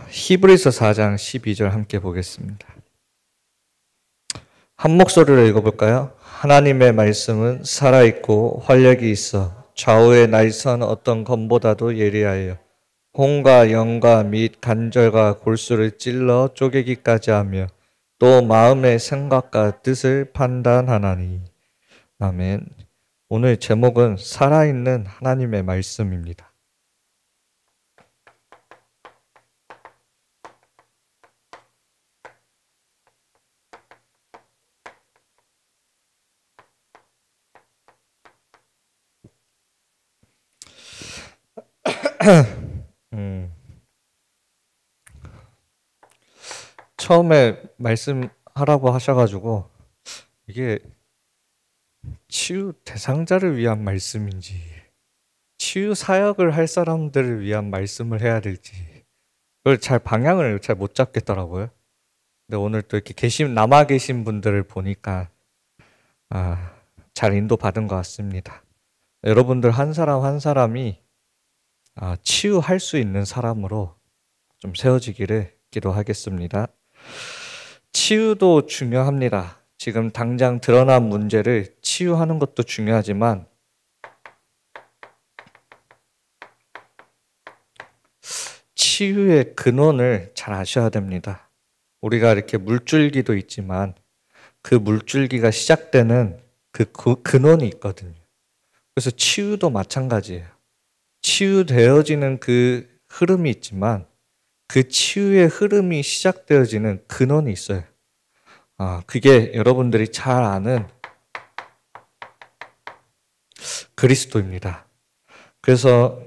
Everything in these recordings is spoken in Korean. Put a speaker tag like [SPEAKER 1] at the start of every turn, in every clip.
[SPEAKER 1] 히브리서 4장 12절 함께 보겠습니다. 한 목소리로 읽어볼까요? 하나님의 말씀은 살아있고 활력이 있어 좌우의 날선 어떤 검보다도 예리하여 혼과 영과 및 간절과 골수를 찔러 쪼개기까지 하며 또 마음의 생각과 뜻을 판단하나니. 아멘. 오늘 제목은 살아있는 하나님의 말씀입니다. 처음에 말씀하라고 하셔가지고 이게 치유 대상자를 위한 말씀인지 치유 사역을 할 사람들을 위한 말씀을 해야 될지 그걸 방향을 잘 못 잡겠더라고요. 근데 오늘 또 이렇게 남아 계신 분들을 보니까 잘 인도받은 것 같습니다. 여러분들 한 사람 한 사람이 치유할 수 있는 사람으로 좀 세워지기를 기도하겠습니다. 치유도 중요합니다. 지금 당장 드러난 문제를 치유하는 것도 중요하지만 치유의 근원을 잘 아셔야 됩니다. 우리가 이렇게 물줄기도 있지만 그 물줄기가 시작되는 그 근원이 있거든요. 그래서 치유도 마찬가지예요. 치유되어지는 그 흐름이 있지만 그 치유의 흐름이 시작되어지는 근원이 있어요. 그게 여러분들이 잘 아는 그리스도입니다. 그래서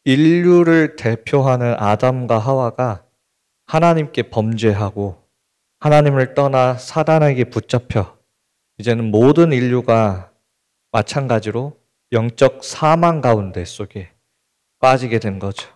[SPEAKER 1] 인류를 대표하는 아담과 하와가 하나님께 범죄하고 하나님을 떠나 사단에게 붙잡혀 이제는 모든 인류가 마찬가지로 영적 사망 가운데 속에 빠지게 된 거죠.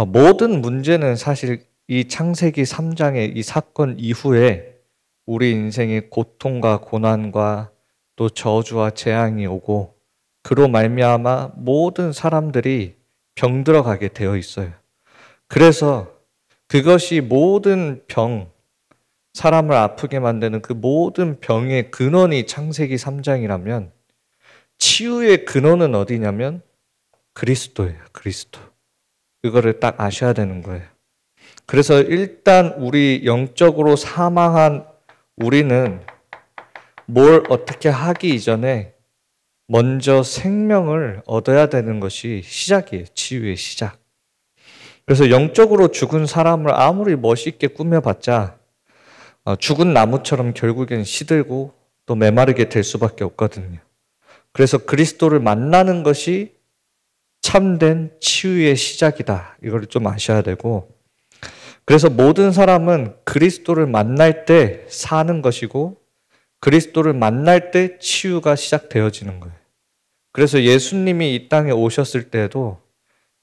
[SPEAKER 1] 모든 문제는 사실 이 창세기 3장의 이 사건 이후에 우리 인생의 고통과 고난과 또 저주와 재앙이 오고 그로 말미암아 모든 사람들이 병들어가게 되어 있어요. 그래서 그것이 모든 사람을 아프게 만드는 그 모든 병의 근원이 창세기 3장이라면 치유의 근원은 어디냐면 그리스도예요. 그리스도. 그거를 딱 아셔야 되는 거예요. 그래서 일단 우리 영적으로 사망한 우리는 뭘 어떻게 하기 이전에 먼저 생명을 얻어야 되는 것이 시작이에요. 치유의 시작. 그래서 영적으로 죽은 사람을 아무리 멋있게 꾸며봤자 죽은 나무처럼 결국엔 시들고 또 메마르게 될 수밖에 없거든요. 그래서 그리스도를 만나는 것이 참된 치유의 시작이다. 이걸 좀 아셔야 되고, 그래서 모든 사람은 그리스도를 만날 때 사는 것이고 그리스도를 만날 때 치유가 시작되어지는 거예요. 그래서 예수님이 이 땅에 오셨을 때도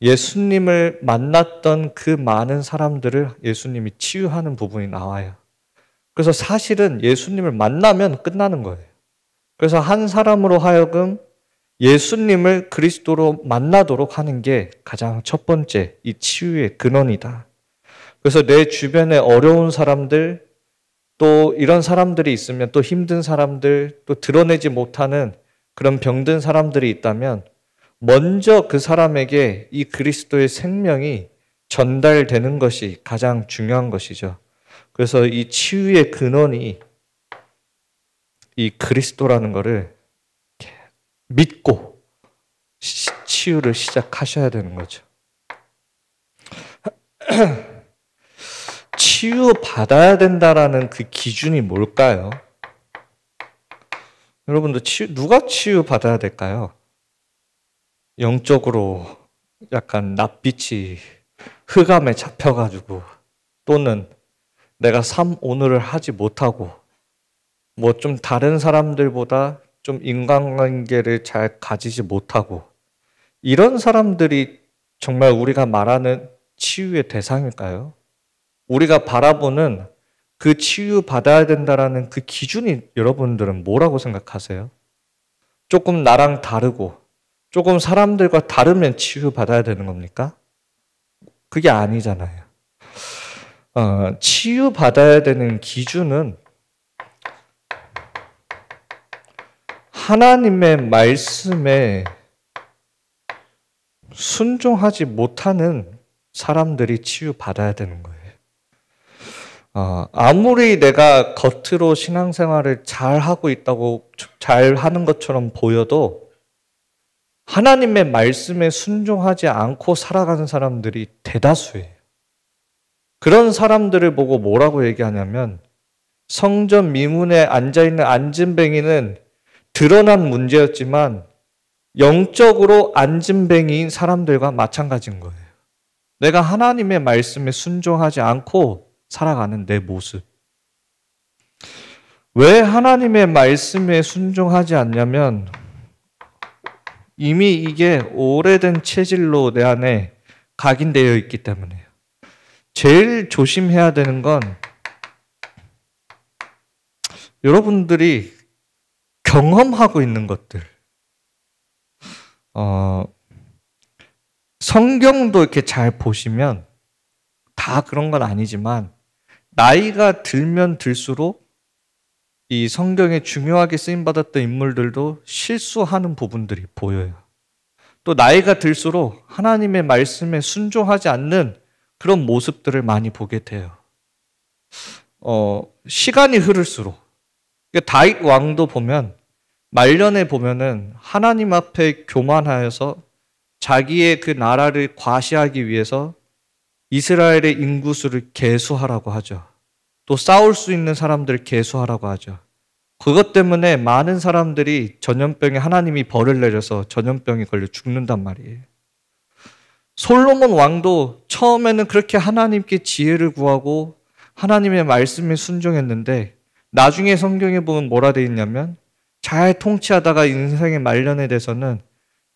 [SPEAKER 1] 예수님을 만났던 그 많은 사람들을 예수님이 치유하는 부분이 나와요. 그래서 사실은 예수님을 만나면 끝나는 거예요. 그래서 한 사람으로 하여금 예수님을 그리스도로 만나도록 하는 게 가장 첫 번째 이 치유의 근원이다. 그래서 내 주변에 어려운 사람들, 또 이런 사람들이 있으면 또 힘든 사람들, 또 드러내지 못하는 그런 병든 사람들이 있다면 먼저 그 사람에게 이 그리스도의 생명이 전달되는 것이 가장 중요한 것이죠. 그래서 이 치유의 근원이 이 그리스도라는 것을 믿고 치유를 시작하셔야 되는 거죠. 치유받아야 된다라는 그 기준이 뭘까요? 여러분들 누가 치유받아야 될까요? 영적으로 약간 낯빛이 흑암에 잡혀가지고 또는 내가 오늘을 하지 못하고 뭐 좀 다른 사람들보다 좀 인간관계를 잘 가지지 못하고 이런 사람들이 정말 우리가 말하는 치유의 대상일까요? 우리가 바라보는 그 치유받아야 된다라는 그 기준이 여러분들은 뭐라고 생각하세요? 조금 나랑 다르고 조금 사람들과 다르면 치유받아야 되는 겁니까? 그게 아니잖아요. 치유받아야 되는 기준은 하나님의 말씀에 순종하지 못하는 사람들이 치유받아야 되는 거예요. 아무리 내가 겉으로 신앙생활을 잘 하고 있다고, 잘 하는 것처럼 보여도 하나님의 말씀에 순종하지 않고 살아가는 사람들이 대다수예요. 그런 사람들을 보고 뭐라고 얘기하냐면 성전 미문에 앉아있는 앉은뱅이는 드러난 문제였지만 영적으로 앉은뱅이인 사람들과 마찬가지인 거예요. 내가 하나님의 말씀에 순종하지 않고 살아가는 내 모습. 왜 하나님의 말씀에 순종하지 않냐면 이미 이게 오래된 체질로 내 안에 각인되어 있기 때문에요. 제일 조심해야 되는 건 여러분들이 경험하고 있는 것들. 성경도 이렇게 잘 보시면 다 그런 건 아니지만 나이가 들면 들수록 이 성경에 중요하게 쓰임받았던 인물들도 실수하는 부분들이 보여요. 또 나이가 들수록 하나님의 말씀에 순종하지 않는 그런 모습들을 많이 보게 돼요. 시간이 흐를수록 다윗 왕도 보면 말년에 보면은 하나님 앞에 교만하여서 자기의 그 나라를 과시하기 위해서 이스라엘의 인구수를 계수하라고 하죠. 또 싸울 수 있는 사람들을 계수하라고 하죠. 그것 때문에 많은 사람들이 전염병에 하나님이 벌을 내려서 전염병에 걸려 죽는단 말이에요. 솔로몬 왕도 처음에는 그렇게 하나님께 지혜를 구하고 하나님의 말씀에 순종했는데 나중에 성경에 보면 뭐라 되어 있냐면 잘 통치하다가 인생의 말년에 대해서는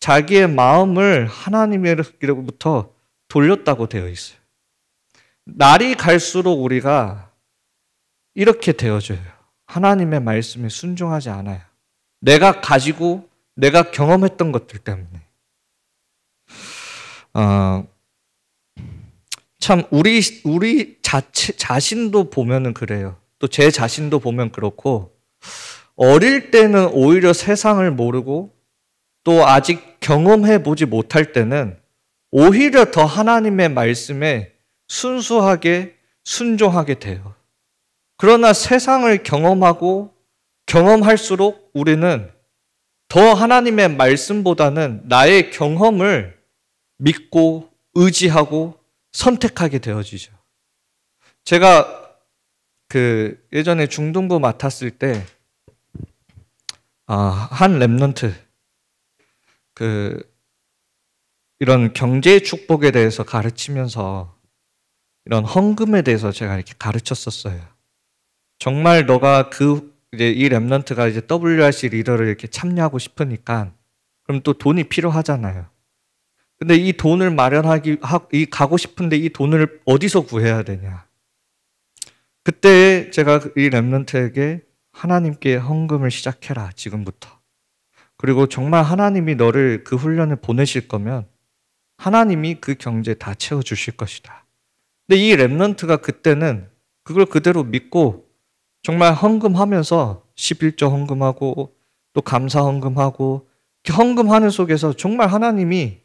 [SPEAKER 1] 자기의 마음을 하나님으로부터 돌렸다고 되어 있어요. 날이 갈수록 우리가 이렇게 되어져요. 하나님의 말씀에 순종하지 않아요. 내가 가지고 내가 경험했던 것들 때문에. 참 우리 자신도 보면은 그래요. 또 제 자신도 보면 그렇고 어릴 때는 오히려 세상을 모르고 또 아직 경험해 보지 못할 때는 오히려 더 하나님의 말씀에 순수하게 순종하게 돼요. 그러나 세상을 경험하고 경험할수록 우리는 더 하나님의 말씀보다는 나의 경험을 믿고 의지하고 선택하게 되어지죠. 제가 예전에 중등부 맡았을 때 한 랩런트 이런 경제의 축복에 대해서 가르치면서 이런 헌금에 대해서 제가 이렇게 가르쳤었어요. 정말 너가 이제 이 랩런트가 이제 WRC 리더를 이렇게 참여하고 싶으니까 그럼 또 돈이 필요하잖아요. 근데 이 돈을 가고 싶은데 이 돈을 어디서 구해야 되냐. 그때 제가 이 랩런트에게 하나님께 헌금을 시작해라, 지금부터. 그리고 정말 하나님이 너를 그 훈련을 보내실 거면 하나님이 그 경제 다 채워주실 것이다. 근데 이 랩런트가 그때는 그걸 그대로 믿고 정말 헌금하면서 11조 헌금하고 또 감사 헌금하고 헌금하는 속에서 정말 하나님이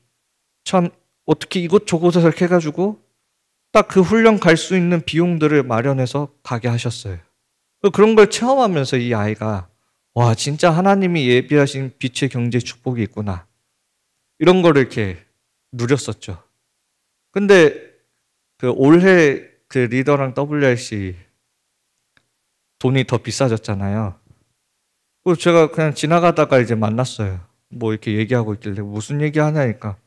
[SPEAKER 1] 참 어떻게 이곳저곳에서 이렇게 해가지고 딱 그 훈련 갈 수 있는 비용들을 마련해서 가게 하셨어요. 그런 걸 체험하면서 이 아이가 와, 진짜 하나님이 예비하신 빛의 경제 축복이 있구나. 이런 거를 이렇게 누렸었죠. 근데 올해 리더랑 WRC 돈이 더 비싸졌잖아요. 그래서 제가 그냥 지나가다가 이제 만났어요. 뭐 이렇게 얘기하고 있길래 무슨 얘기 하냐니까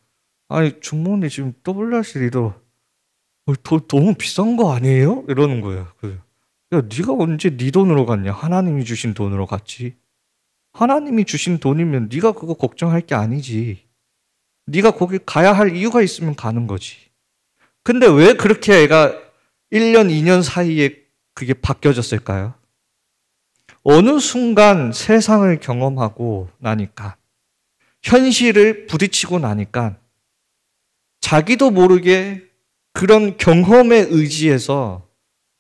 [SPEAKER 1] 아니, 중목님 지금 WRC 리더 너무 비싼 거 아니에요? 이러는 거예요. 야, 네가 언제 네 돈으로 갔냐? 하나님이 주신 돈으로 갔지. 하나님이 주신 돈이면 네가 그거 걱정할 게 아니지. 네가 거기 가야 할 이유가 있으면 가는 거지. 근데 왜 그렇게 애가 1년, 2년 사이에 그게 바뀌어졌을까요? 어느 순간 세상을 경험하고 나니까 현실을 부딪히고 나니까 자기도 모르게 그런 경험에 의지해서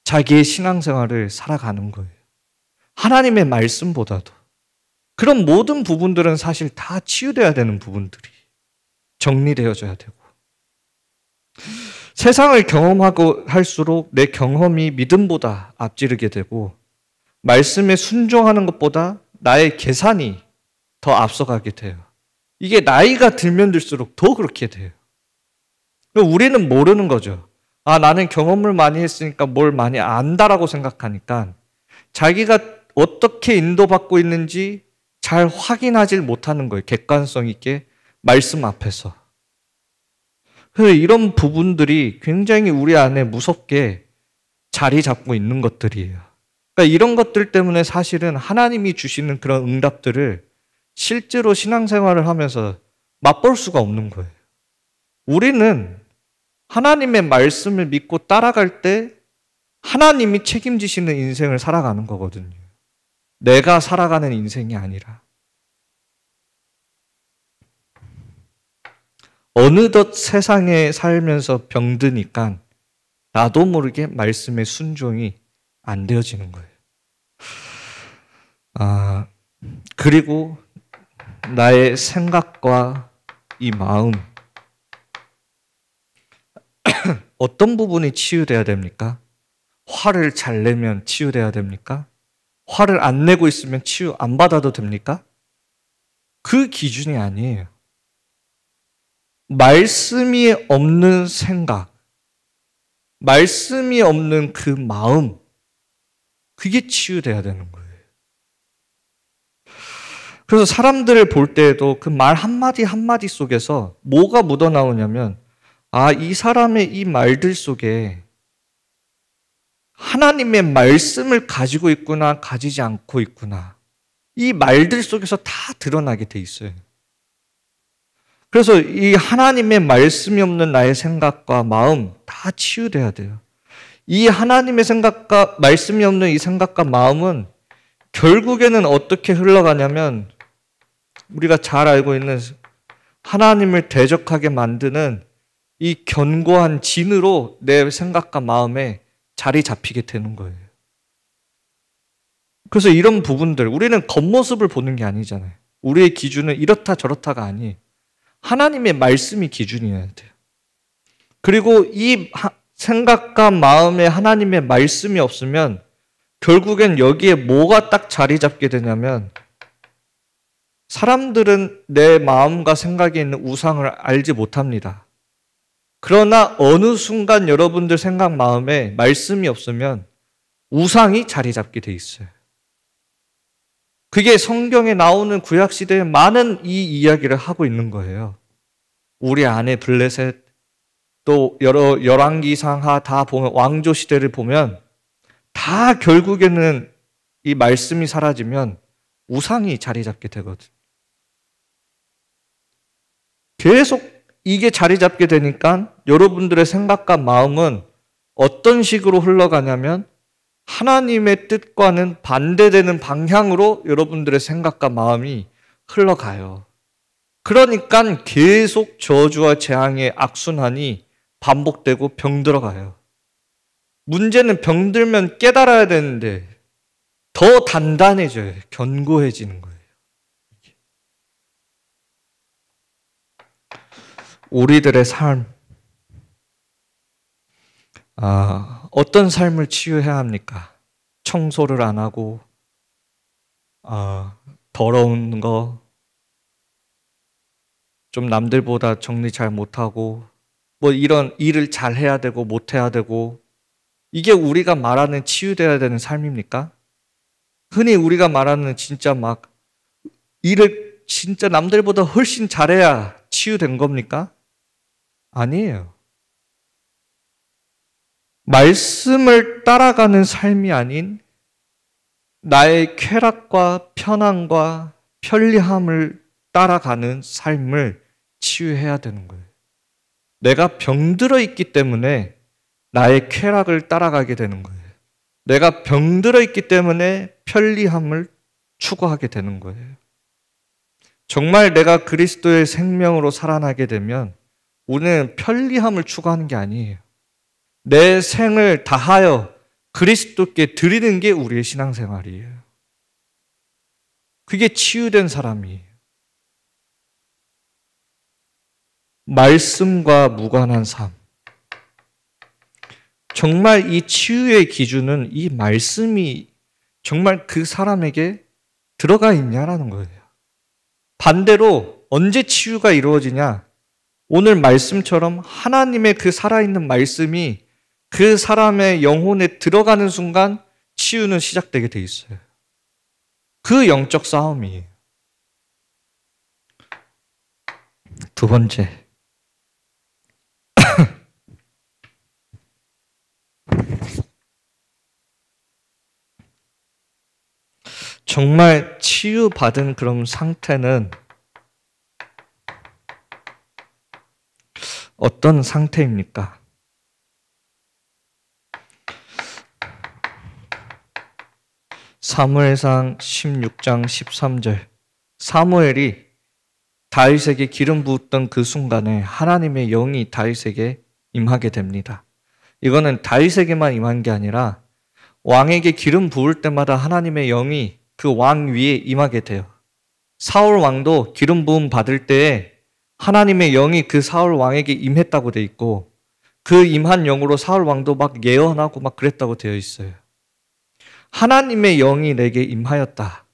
[SPEAKER 1] 자기의 신앙생활을 살아가는 거예요. 하나님의 말씀보다도. 그런 모든 부분들은 사실 다 치유돼야 되는 부분들이 정리되어져야 되고, 세상을 경험하고 할수록 내 경험이 믿음보다 앞지르게 되고, 말씀에 순종하는 것보다 나의 계산이 더 앞서가게 돼요. 이게 나이가 들면 들수록 더 그렇게 돼요. 우리는 모르는 거죠. 아, 나는 경험을 많이 했으니까 뭘 많이 안다라고 생각하니까 자기가 어떻게 인도받고 있는지 잘 확인하지 못하는 거예요. 객관성 있게 말씀 앞에서. 그래서 이런 부분들이 굉장히 우리 안에 무섭게 자리 잡고 있는 것들이에요. 그러니까 이런 것들 때문에 사실은 하나님이 주시는 그런 응답들을 실제로 신앙생활을 하면서 맛볼 수가 없는 거예요. 우리는 하나님의 말씀을 믿고 따라갈 때 하나님이 책임지시는 인생을 살아가는 거거든요. 내가 살아가는 인생이 아니라. 어느덧 세상에 살면서 병드니까 나도 모르게 말씀의 순종이 안 되어지는 거예요. 그리고 나의 생각과 이 마음, 어떤 부분이 치유돼야 됩니까? 화를 잘 내면 치유돼야 됩니까? 화를 안 내고 있으면 치유 안 받아도 됩니까? 그 기준이 아니에요. 말씀이 없는 생각, 말씀이 없는 그 마음, 그게 치유돼야 되는 거예요. 그래서 사람들을 볼 때에도 그 말 한마디 한마디 속에서 뭐가 묻어나오냐면, 아, 이 사람의 이 말들 속에 하나님의 말씀을 가지고 있구나, 가지지 않고 있구나. 이 말들 속에서 다 드러나게 돼 있어요. 그래서 이 하나님의 말씀이 없는 나의 생각과 마음 다 치유돼야 돼요. 이 하나님의 생각과 말씀이 없는 이 생각과 마음은 결국에는 어떻게 흘러가냐면, 우리가 잘 알고 있는 하나님을 대적하게 만드는 이 견고한 진으로 내 생각과 마음에 자리 잡히게 되는 거예요. 그래서 이런 부분들, 우리는 겉모습을 보는 게 아니잖아요. 우리의 기준은 이렇다 저렇다가 아니에요. 하나님의 말씀이 기준이어야 돼요. 그리고 이 생각과 마음에 하나님의 말씀이 없으면 결국엔 여기에 뭐가 딱 자리 잡게 되냐면, 사람들은 내 마음과 생각에 있는 우상을 알지 못합니다. 그러나 어느 순간 여러분들 생각 마음에 말씀이 없으면 우상이 자리 잡게 돼 있어요. 그게 성경에 나오는 구약시대에 많은 이 이야기를 하고 있는 거예요. 우리 안에 블레셋, 또 여러 열왕기상하 다 보면, 왕조 시대를 보면 다 결국에는 이 말씀이 사라지면 우상이 자리 잡게 되거든. 계속 이게 자리 잡게 되니까 여러분들의 생각과 마음은 어떤 식으로 흘러가냐면 하나님의 뜻과는 반대되는 방향으로 여러분들의 생각과 마음이 흘러가요. 그러니까 계속 저주와 재앙의 악순환이 반복되고 병들어가요. 문제는 병들면 깨달아야 되는데 더 단단해져요. 견고해지는 거예요. 우리들의 삶, 어떤 삶을 치유해야 합니까? 청소를 안 하고, 더러운 거, 좀 남들보다 정리 잘 못하고, 뭐 이런 일을 잘 해야 되고 못 해야 되고, 이게 우리가 말하는 치유돼야 되는 삶입니까? 흔히 우리가 말하는 진짜 막 일을 진짜 남들보다 훨씬 잘해야 치유된 겁니까? 아니에요. 말씀을 따라가는 삶이 아닌 나의 쾌락과 편안과 편리함을 따라가는 삶을 치유해야 되는 거예요. 내가 병들어 있기 때문에 나의 쾌락을 따라가게 되는 거예요. 내가 병들어 있기 때문에 편리함을 추구하게 되는 거예요. 정말 내가 그리스도의 생명으로 살아나게 되면 우리는 편리함을 추구하는 게 아니에요. 내 생을 다하여 그리스도께 드리는 게 우리의 신앙생활이에요. 그게 치유된 사람이에요. 말씀과 무관한 삶. 정말 이 치유의 기준은 이 말씀이 정말 그 사람에게 들어가 있냐라는 거예요. 반대로 언제 치유가 이루어지냐? 오늘 말씀처럼 하나님의 그 살아있는 말씀이 그 사람의 영혼에 들어가는 순간 치유는 시작되게 돼 있어요. 그 영적 싸움이에요. 두 번째. 정말 치유받은 그런 상태는 어떤 상태입니까? 사무엘상 16장 13절. 사무엘이 다윗에게 기름 부었던 그 순간에 하나님의 영이 다윗에게 임하게 됩니다. 이거는 다윗에게만 임한 게 아니라 왕에게 기름 부을 때마다 하나님의 영이 그 왕 위에 임하게 돼요. 사울 왕도 기름 부음 받을 때에 하나님의 영이 그 사울 왕에게 임했다고 돼 있고 그 임한 영으로 사울 왕도 막 예언하고 막 그랬다고 되어 있어요. 하나님의 영이 내게 임하였다.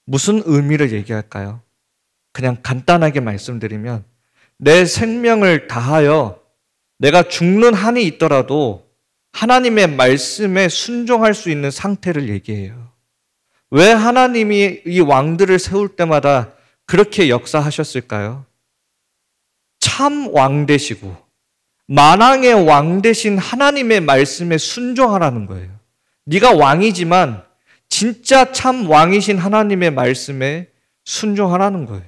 [SPEAKER 1] 무슨 의미를 얘기할까요? 그냥 간단하게 말씀드리면 내 생명을 다하여 내가 죽는 한이 있더라도 하나님의 말씀에 순종할 수 있는 상태를 얘기해요. 왜 하나님이 이 왕들을 세울 때마다 그렇게 역사하셨을까요? 참 왕 되시고 만왕의 왕 되신 하나님의 말씀에 순종하라는 거예요. 네가 왕이지만 진짜 참 왕이신 하나님의 말씀에 순종하라는 거예요.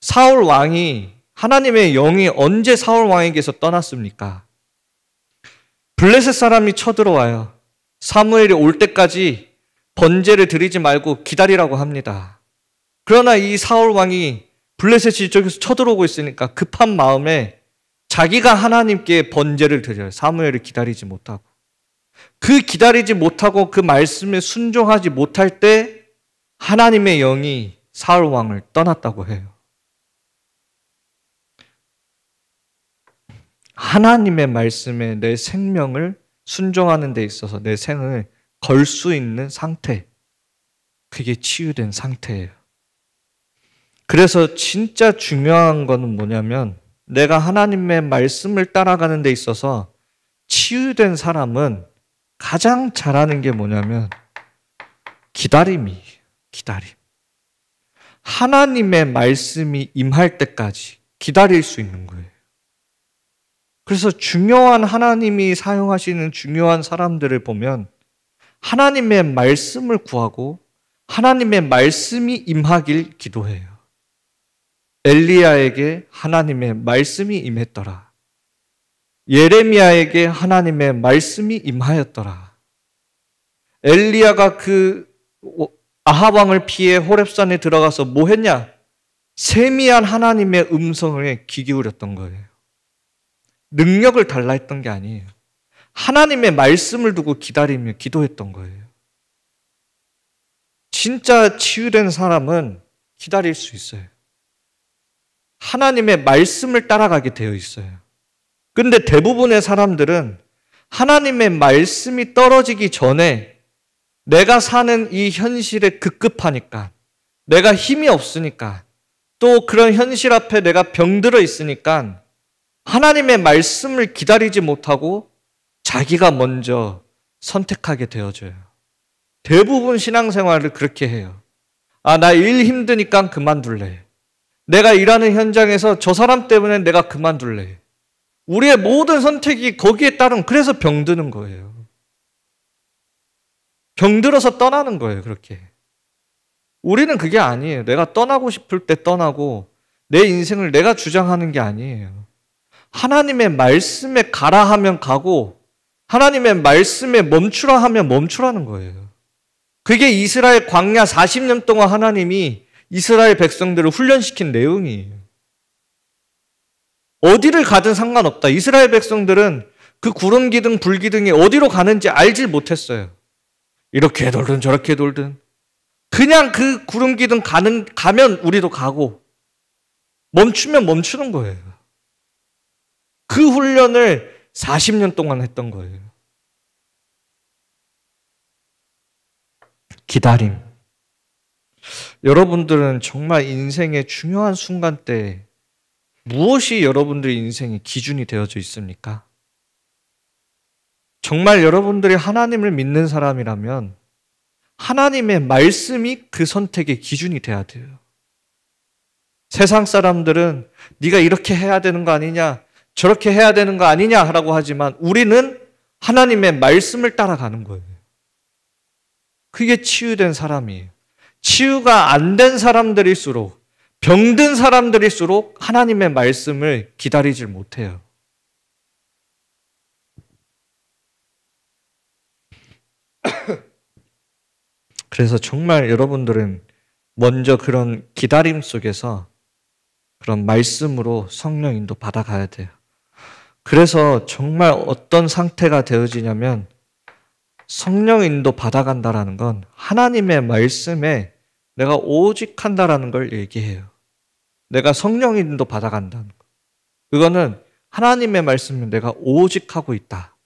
[SPEAKER 1] 사울 왕이 하나님의 영이 언제 사울 왕에게서 떠났습니까? 블레셋 사람이 쳐들어와요. 사무엘이 올 때까지 번제를 드리지 말고 기다리라고 합니다. 그러나 이 사울 왕이 블레셋이 이쪽에서 쳐들어오고 있으니까 급한 마음에 자기가 하나님께 번제를 드려요. 사무엘을 기다리지 못하고. 그 기다리지 못하고 그 말씀에 순종하지 못할 때 하나님의 영이 사울 왕을 떠났다고 해요. 하나님의 말씀에 내 생명을 순종하는 데 있어서 내 생을 걸 수 있는 상태, 그게 치유된 상태예요. 그래서 진짜 중요한 거는 뭐냐면 내가 하나님의 말씀을 따라가는 데 있어서 치유된 사람은 가장 잘하는 게 뭐냐면 기다림이에요. 기다림. 하나님의 말씀이 임할 때까지 기다릴 수 있는 거예요. 그래서 중요한 하나님이 사용하시는 중요한 사람들을 보면 하나님의 말씀을 구하고 하나님의 말씀이 임하길 기도해요. 엘리야에게 하나님의 말씀이 임했더라. 예레미야에게 하나님의 말씀이 임하였더라. 엘리야가 그 아합 왕을 피해 호렙산에 들어가서 뭐 했냐? 세미한 하나님의 음성에 귀 기울였던 거예요. 능력을 달라 했던 게 아니에요. 하나님의 말씀을 두고 기다리며 기도했던 거예요. 진짜 치유된 사람은 기다릴 수 있어요. 하나님의 말씀을 따라가게 되어 있어요. 근데 대부분의 사람들은 하나님의 말씀이 떨어지기 전에 내가 사는 이 현실에 급급하니까, 내가 힘이 없으니까, 또 그런 현실 앞에 내가 병들어 있으니까 하나님의 말씀을 기다리지 못하고 자기가 먼저 선택하게 되어져요. 대부분 신앙생활을 그렇게 해요. 아, 나 일 힘드니까 그만둘래. 내가 일하는 현장에서 저 사람 때문에 내가 그만둘래. 우리의 모든 선택이 거기에 따른, 그래서 병드는 거예요. 병들어서 떠나는 거예요, 그렇게. 우리는 그게 아니에요. 내가 떠나고 싶을 때 떠나고 내 인생을 내가 주장하는 게 아니에요. 하나님의 말씀에 가라 하면 가고 하나님의 말씀에 멈추라 하면 멈추라는 거예요. 그게 이스라엘 광야 40년 동안 하나님이 이스라엘 백성들을 훈련시킨 내용이에요. 어디를 가든 상관없다. 이스라엘 백성들은 그 구름 기둥, 불 기둥이 어디로 가는지 알질 못했어요. 이렇게 돌든 저렇게 돌든 그냥 그 구름 기둥 가면 우리도 가고 멈추면 멈추는 거예요. 그 훈련을 40년 동안 했던 거예요. 기다림. 여러분들은 정말 인생의 중요한 순간 때 무엇이 여러분들의 인생의 기준이 되어져 있습니까? 정말 여러분들이 하나님을 믿는 사람이라면 하나님의 말씀이 그 선택의 기준이 돼야 돼요. 세상 사람들은 네가 이렇게 해야 되는 거 아니냐, 저렇게 해야 되는 거 아니냐라고 하지만 우리는 하나님의 말씀을 따라가는 거예요. 그게 치유된 사람이에요. 치유가 안 된 사람들일수록, 병든 사람들일수록 하나님의 말씀을 기다리질 못해요. 그래서 정말 여러분들은 먼저 그런 기다림 속에서 그런 말씀으로 성령 인도 받아가야 돼요. 그래서 정말 어떤 상태가 되어지냐면 성령 인도 받아간다라는 건 하나님의 말씀에 내가 오직 한다라는 걸 얘기해요. 내가 성령 인도 받아간다는 거. 그거는 하나님의 말씀을 내가 오직 하고 있다.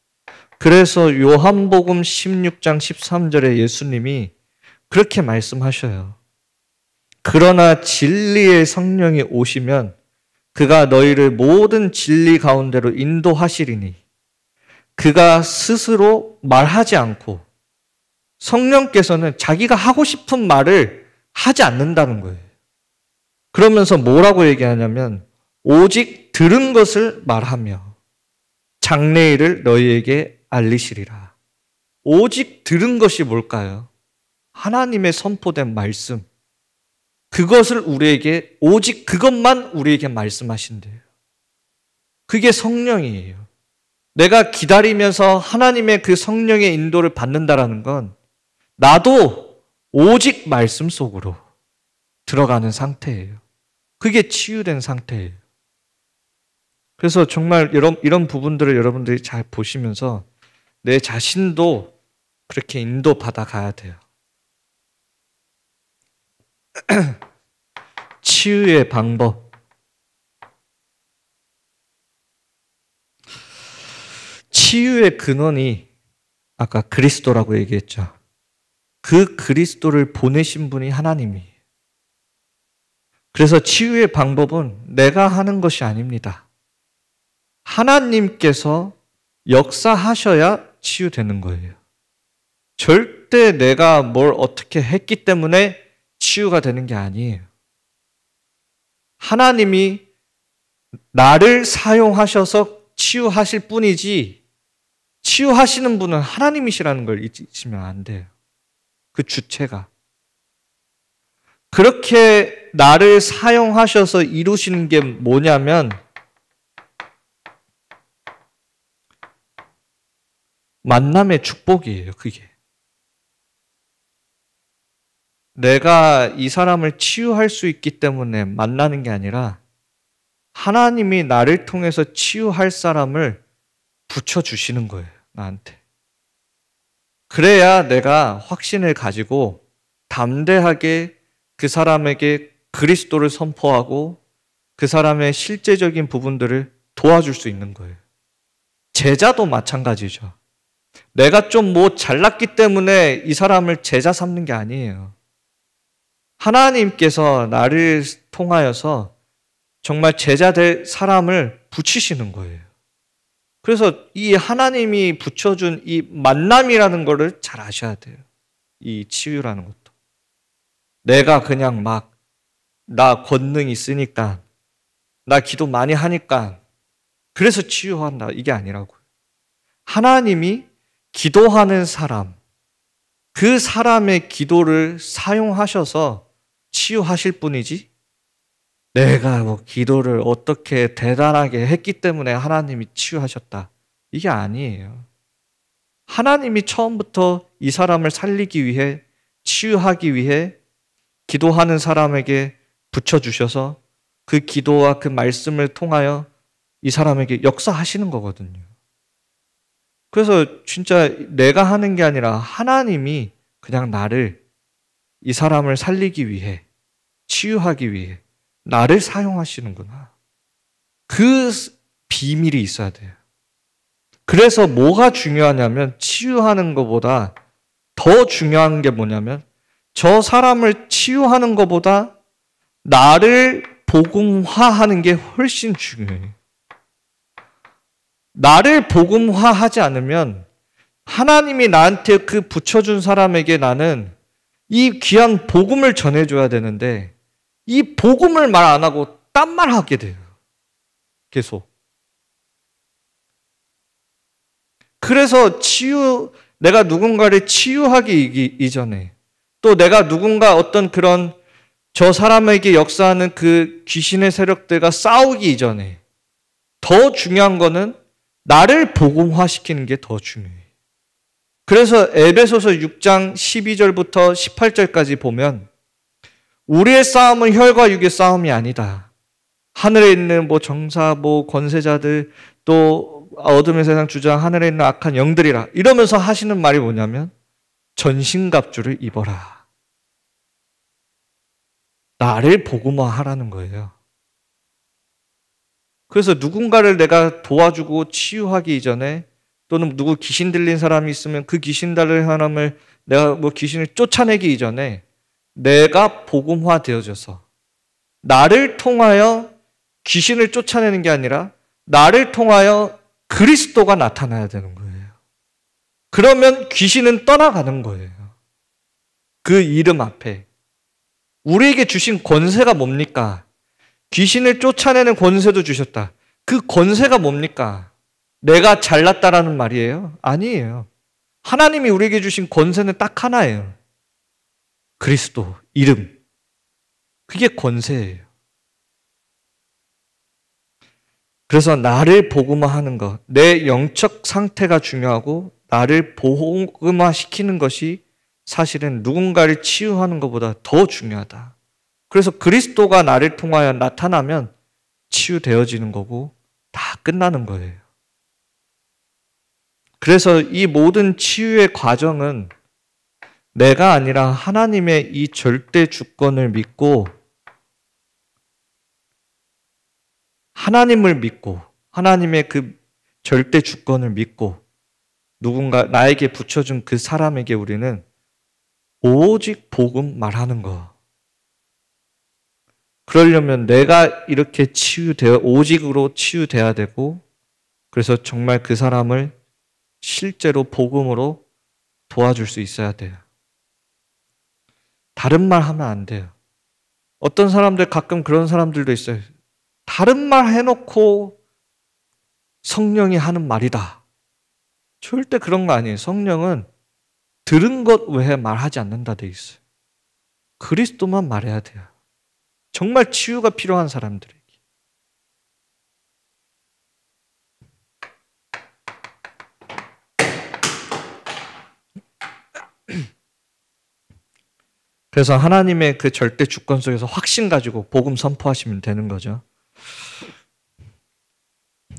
[SPEAKER 1] 그래서 요한복음 16장 13절에 예수님이 그렇게 말씀하셔요. 그러나 진리의 성령이 오시면 그가 너희를 모든 진리 가운데로 인도하시리니 그가 스스로 말하지 않고 성령께서는 자기가 하고 싶은 말을 하지 않는다는 거예요. 그러면서 뭐라고 얘기하냐면 오직 들은 것을 말하며 장래일을 너희에게 알리시리라. 오직 들은 것이 뭘까요? 하나님의 선포된 말씀. 그것을 우리에게 오직 그것만 우리에게 말씀하신대요. 그게 성령이에요. 내가 기다리면서 하나님의 그 성령의 인도를 받는다라는 건 나도 오직 말씀 속으로 들어가는 상태예요. 그게 치유된 상태예요. 그래서 정말 이런 부분들을 여러분들이 잘 보시면서 내 자신도 그렇게 인도받아 가야 돼요. 치유의 방법. 치유의 근원이 아까 그리스도라고 얘기했죠. 그 그리스도를 보내신 분이 하나님이에요. 그래서 치유의 방법은 내가 하는 것이 아닙니다. 하나님께서 역사하셔야 치유되는 거예요. 절대 내가 뭘 어떻게 했기 때문에 치유가 되는 게 아니에요. 하나님이 나를 사용하셔서 치유하실 뿐이지 치유하시는 분은 하나님이시라는 걸 잊으시면 안 돼요. 그 주체가. 그렇게 나를 사용하셔서 이루시는 게 뭐냐면 만남의 축복이에요, 그게. 내가 이 사람을 치유할 수 있기 때문에 만나는 게 아니라 하나님이 나를 통해서 치유할 사람을 붙여주시는 거예요, 나한테. 그래야 내가 확신을 가지고 담대하게 그 사람에게 그리스도를 선포하고 그 사람의 실제적인 부분들을 도와줄 수 있는 거예요. 제자도 마찬가지죠. 내가 좀 뭐 잘났기 때문에 이 사람을 제자 삼는 게 아니에요. 하나님께서 나를 통하여서 정말 제자 될 사람을 붙이시는 거예요. 그래서 이 하나님이 붙여준 이 만남이라는 거를 잘 아셔야 돼요. 이 치유라는 것도. 내가 그냥 막 나 권능 있으니까 나 기도 많이 하니까 그래서 치유한다 이게 아니라고요. 하나님이 기도하는 사람, 그 사람의 기도를 사용하셔서 치유하실 뿐이지 내가 뭐 기도를 어떻게 대단하게 했기 때문에 하나님이 치유하셨다. 이게 아니에요. 하나님이 처음부터 이 사람을 살리기 위해 치유하기 위해 기도하는 사람에게 붙여주셔서 그 기도와 그 말씀을 통하여 이 사람에게 역사하시는 거거든요. 그래서 진짜 내가 하는 게 아니라 하나님이 그냥 나를, 이 사람을 살리기 위해, 치유하기 위해 나를 사용하시는구나. 그 비밀이 있어야 돼요. 그래서 뭐가 중요하냐면, 치유하는 것보다 더 중요한 게 뭐냐면, 저 사람을 치유하는 것보다 나를 복음화하는 게 훨씬 중요해요. 나를 복음화하지 않으면 하나님이 나한테 그 붙여준 사람에게 나는 이 귀한 복음을 전해줘야 되는데, 이 복음을 말 안 하고 딴 말 하게 돼요. 계속. 그래서 내가 누군가를 치유하기 이전에, 또 내가 누군가 어떤 그런 저 사람에게 역사하는 그 귀신의 세력들과 싸우기 이전에 더 중요한 거는 나를 복음화시키는 게 더 중요해요. 그래서 에베소서 6장 12절부터 18절까지 보면, 우리의 싸움은 혈과 육의 싸움이 아니다. 하늘에 있는 정사, 권세자들, 또 어둠의 세상 주장, 하늘에 있는 악한 영들이라 이러면서 하시는 말이 뭐냐면, 전신갑주를 입어라. 나를 복음화하라는 거예요. 그래서 누군가를 내가 도와주고 치유하기 이전에, 또는 누구 귀신 들린 사람이 있으면 그 귀신 들린 사람을 내가 귀신을 쫓아내기 이전에 내가 복음화 되어져서 나를 통하여 귀신을 쫓아내는 게 아니라 나를 통하여 그리스도가 나타나야 되는 거예요. 그러면 귀신은 떠나가는 거예요. 그 이름 앞에. 우리에게 주신 권세가 뭡니까? 귀신을 쫓아내는 권세도 주셨다. 그 권세가 뭡니까? 내가 잘났다라는 말이에요? 아니에요. 하나님이 우리에게 주신 권세는 딱 하나예요. 그리스도, 이름. 그게 권세예요. 그래서 나를 복음화하는 것, 내 영적 상태가 중요하고 나를 복음화시키는 것이 사실은 누군가를 치유하는 것보다 더 중요하다. 그래서 그리스도가 나를 통하여 나타나면 치유되어지는 거고 다 끝나는 거예요. 그래서 이 모든 치유의 과정은 내가 아니라 하나님의 이 절대 주권을 믿고, 하나님을 믿고, 하나님의 그 절대 주권을 믿고, 누군가 나에게 붙여준 그 사람에게 우리는 오직 복음 말하는 거. 그러려면 내가 이렇게 오직으로 치유돼야 되고, 그래서 정말 그 사람을 실제로 복음으로 도와줄 수 있어야 돼요. 다른 말 하면 안 돼요. 어떤 사람들, 가끔 그런 사람들도 있어요. 다른 말 해놓고 성령이 하는 말이다. 절대 그런 거 아니에요. 성령은 들은 것 외에 말하지 않는다 돼 있어요. 그리스도만 말해야 돼요. 정말 치유가 필요한 사람들에게. 그래서 하나님의 그 절대 주권 속에서 확신 가지고 복음 선포하시면 되는 거죠.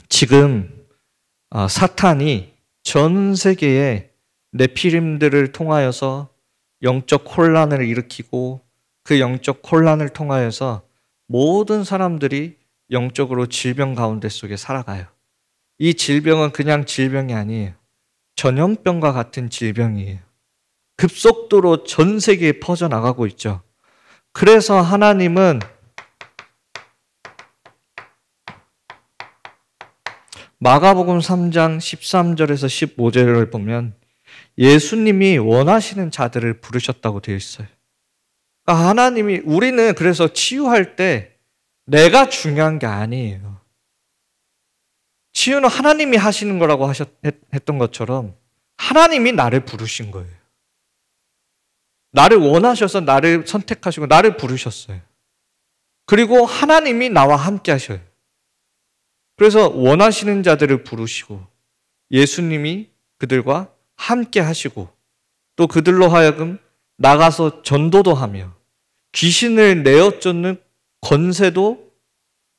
[SPEAKER 1] 지금 사탄이 전 세계에 네피림들을 통하여서 영적 혼란을 일으키고, 그 영적 혼란을 통하여서 모든 사람들이 영적으로 질병 가운데 속에 살아가요. 이 질병은 그냥 질병이 아니에요. 전염병과 같은 질병이에요. 급속도로 전 세계에 퍼져나가고 있죠. 그래서 하나님은 마가복음 3장 13절에서 15절을 보면 예수님이 원하시는 자들을 부르셨다고 되어 있어요. 그러니까 하나님이, 우리는 그래서 치유할 때 내가 중요한 게 아니에요. 치유는 하나님이 하시는 거라고 했던 것처럼 하나님이 나를 부르신 거예요. 나를 원하셔서 나를 선택하시고 나를 부르셨어요. 그리고 하나님이 나와 함께 하셔요. 그래서 원하시는 자들을 부르시고 예수님이 그들과 함께 하시고, 또 그들로 하여금 나가서 전도도 하며 귀신을 내어 쫓는 권세도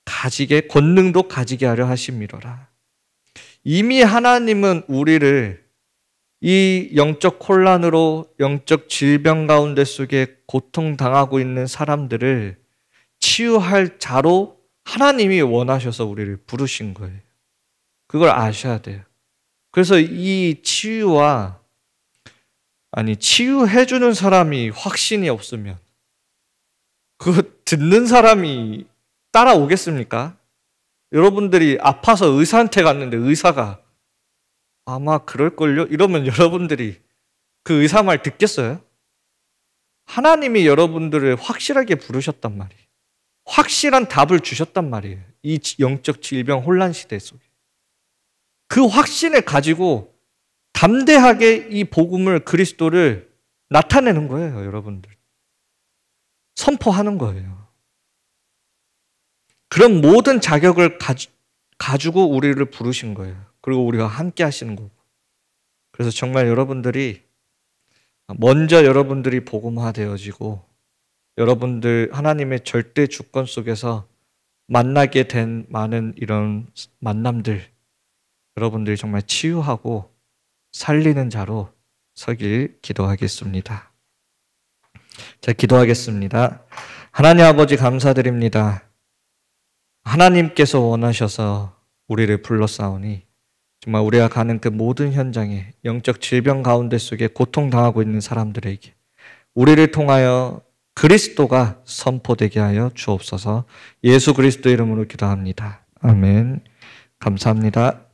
[SPEAKER 1] 가지게, 권능도 가지게 하려 하심이로라. 이미 하나님은 우리를 이 영적 혼란으로 영적 질병 가운데 속에 고통당하고 있는 사람들을 치유할 자로 하나님이 원하셔서 우리를 부르신 거예요. 그걸 아셔야 돼요. 그래서 이 치유해주는 사람이 확신이 없으면 그거 듣는 사람이 따라오겠습니까? 여러분들이 아파서 의사한테 갔는데 의사가 아마 그럴걸요? 이러면 여러분들이 그 의사 말 듣겠어요? 하나님이 여러분들을 확실하게 부르셨단 말이에요. 확실한 답을 주셨단 말이에요. 이 영적 질병 혼란 시대 속에. 그 확신을 가지고 담대하게 이 복음을, 그리스도를 나타내는 거예요, 여러분들. 선포하는 거예요. 그런 모든 자격을 가지고 우리를 부르신 거예요. 그리고 우리가 함께 하시는 거고. 그래서 정말 여러분들이 먼저 여러분들이 복음화되어지고 여러분들 하나님의 절대 주권 속에서 만나게 된 많은 이런 만남들, 여러분들이 정말 치유하고 살리는 자로 서길 기도하겠습니다. 자, 기도하겠습니다. 하나님 아버지 감사드립니다. 하나님께서 원하셔서 우리를 불러싸우니 정말 우리가 가는 그 모든 현장에 영적 질병 가운데 속에 고통당하고 있는 사람들에게 우리를 통하여 그리스도가 선포되게 하여 주옵소서. 예수 그리스도 이름으로 기도합니다. 아멘. 감사합니다.